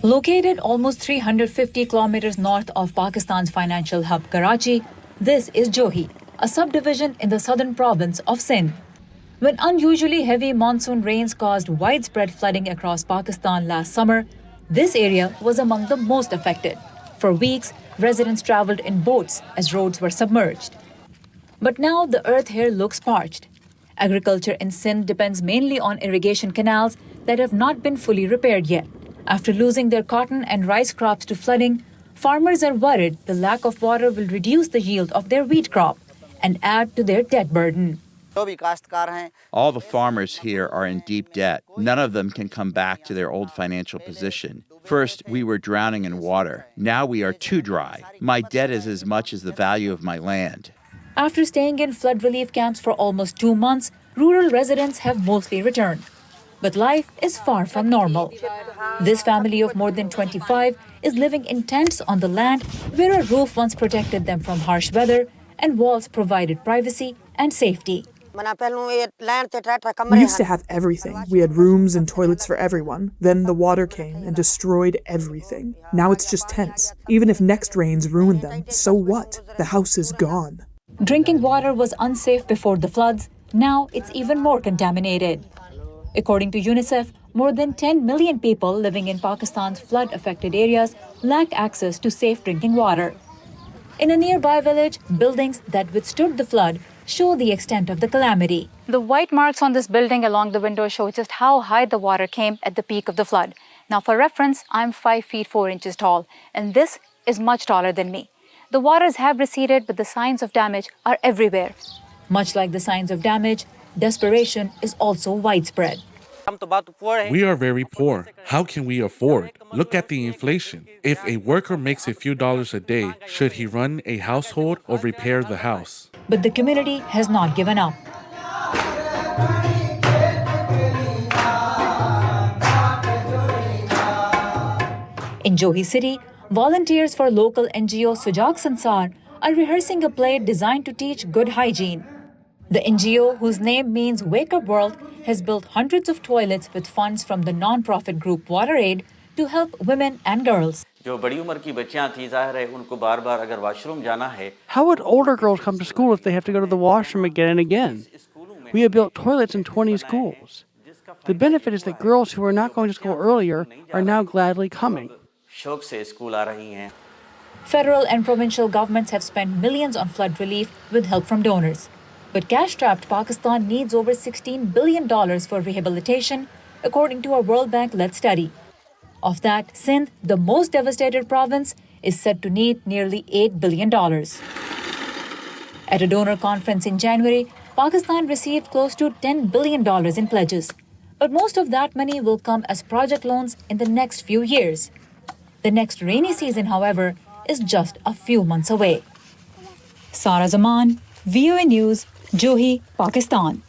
Located almost 350 kilometers north of Pakistan's financial hub Karachi, this is Johi, a subdivision in the southern province of Sindh. When unusually heavy monsoon rains caused widespread flooding across Pakistan last summer, this area was among the most affected. For weeks, residents traveled in boats as roads were submerged. But now the earth here looks parched. Agriculture in Sindh depends mainly on irrigation canals that have not been fully repaired yet. After losing their cotton and rice crops to flooding, farmers are worried the lack of water will reduce the yield of their wheat crop and add to their debt burden. All the farmers here are in deep debt. None of them can come back to their old financial position. First, we were drowning in water. Now we are too dry. My debt is as much as the value of my land. After staying in flood relief camps for almost 2 months, rural residents have mostly returned. But life is far from normal. This family of more than 25 is living in tents on the land where a roof once protected them from harsh weather and walls provided privacy and safety. We used to have everything. We had rooms and toilets for everyone. Then the water came and destroyed everything. Now it's just tents. Even if next rains ruin them, so what? The house is gone. Drinking water was unsafe before the floods. Now it's even more contaminated. According to UNICEF, more than 10 million people living in Pakistan's flood-affected areas lack access to safe drinking water. In a nearby village, buildings that withstood the flood show the extent of the calamity. The white marks on this building along the window show just how high the water came at the peak of the flood. Now, for reference, I'm 5 feet 4 inches tall, and this is much taller than me. The waters have receded, but the signs of damage are everywhere. Much like the signs of damage, desperation is also widespread. We are very poor. How can we afford? Look at the inflation. If a worker makes a few dollars a day, should he run a household or repair the house? But the community has not given up. In Johi City, volunteers for local NGO Sujag Sansar are rehearsing a play designed to teach good hygiene. The NGO, whose name means Wake Up World, has built hundreds of toilets with funds from the non-profit group WaterAid to help women and girls. How would older girls come to school if they have to go to the washroom again and again? We have built toilets in 20 schools. The benefit is that girls who were not going to school earlier are now gladly coming. Federal and provincial governments have spent millions on flood relief with help from donors. But cash-strapped Pakistan needs over $16 billion for rehabilitation, according to a World Bank-led study. Of that, Sindh, the most devastated province, is said to need nearly $8 billion. At a donor conference in January, Pakistan received close to $10 billion in pledges. But most of that money will come as project loans in the next few years. The next rainy season, however, is just a few months away. Sara Zaman, VOA News, Johi, Pakistan.